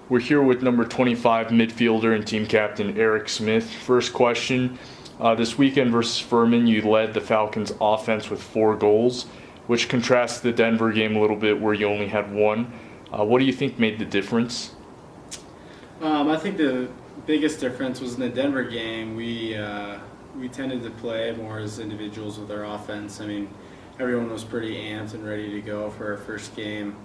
We're here with number 25 midfielder and team captain Erik Smith. First question, this weekend versus Furman, you led the Falcons offense with 4 goals, which contrasts the Denver game a little bit where you only had 1. What do you think made the difference? I think the biggest difference was in the Denver game. We tended to play more as individuals with our offense. I mean, everyone was pretty amped and ready to go for our first game.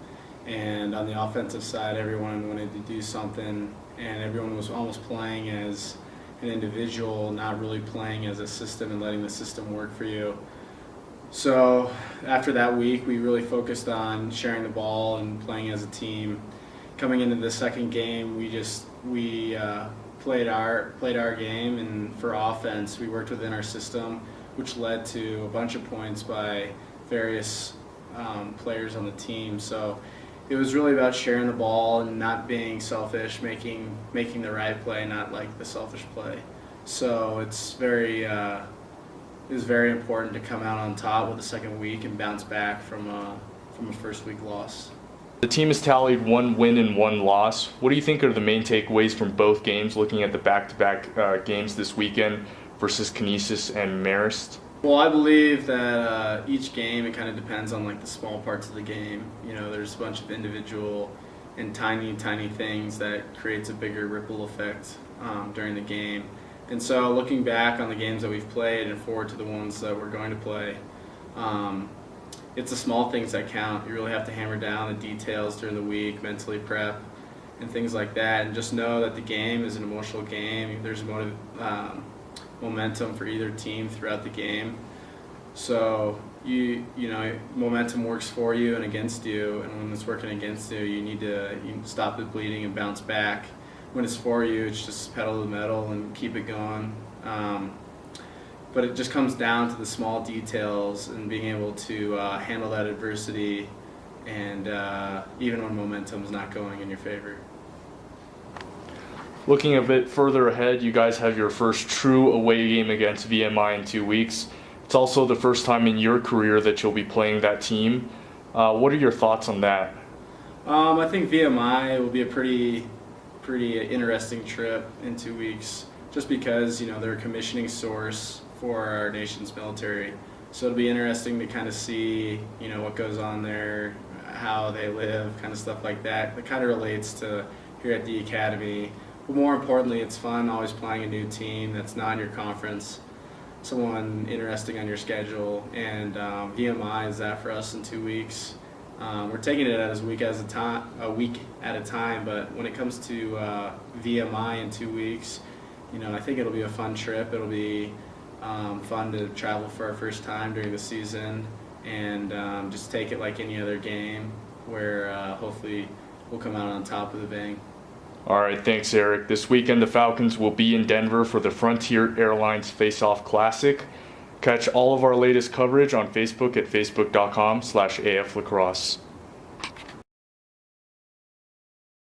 And on the offensive side, everyone wanted to do something, and everyone was almost playing as an individual, not really playing as a system and letting the system work for you. So after that week, we really focused on sharing the ball and playing as a team. Coming into the second game, we played our game, and for offense, we worked within our system, which led to a bunch of points by various players on the team. So it was really about sharing the ball and not being selfish, making the right play, not like the selfish play. So it was very important to come out on top with the second week and bounce back from a first week loss. The team has tallied 1 win and 1 loss. What do you think are the main takeaways from both games, looking at the back-to-back games this weekend versus Canisius and Marist? Well, I believe that each game, it kind of depends on like the small parts of the game. You know, there's a bunch of individual and tiny things that creates a bigger ripple effect during the game. And so looking back on the games that we've played and forward to the ones that we're going to play, it's the small things that count. You really have to hammer down the details during the week, mentally prep, and things like that. And just know that the game is an emotional game. There's momentum for either team throughout the game. So you know momentum works for you and against you, and when it's working against you, you need to stop the bleeding and bounce back. When it's for you, it's just pedal to the metal and keep it going. But it just comes down to the small details and being able to handle that adversity, and even when momentum is not going in your favor. Looking a bit further ahead, you guys have your first true away game against VMI in 2 weeks. It's also the first time in your career that you'll be playing that team. What are your thoughts on that? I think VMI will be a pretty interesting trip in 2 weeks, just because they're a commissioning source for our nation's military. So it'll be interesting to kind of see what goes on there, how they live, kind of stuff like that. That kind of relates to here at the academy. But more importantly, it's fun always playing a new team that's not in your conference, someone interesting on your schedule, and VMI is that for us in 2 weeks. We're taking it as a week at a time, but when it comes to VMI in 2 weeks, I think it'll be a fun trip. It'll be fun to travel for our first time during the season, and just take it like any other game where hopefully we'll come out on top with a bang. All right, thanks, Erik. This weekend, the Falcons will be in Denver for the Frontier Airlines Face-Off Classic. Catch all of our latest coverage on Facebook at facebook.com/AFLacrosse.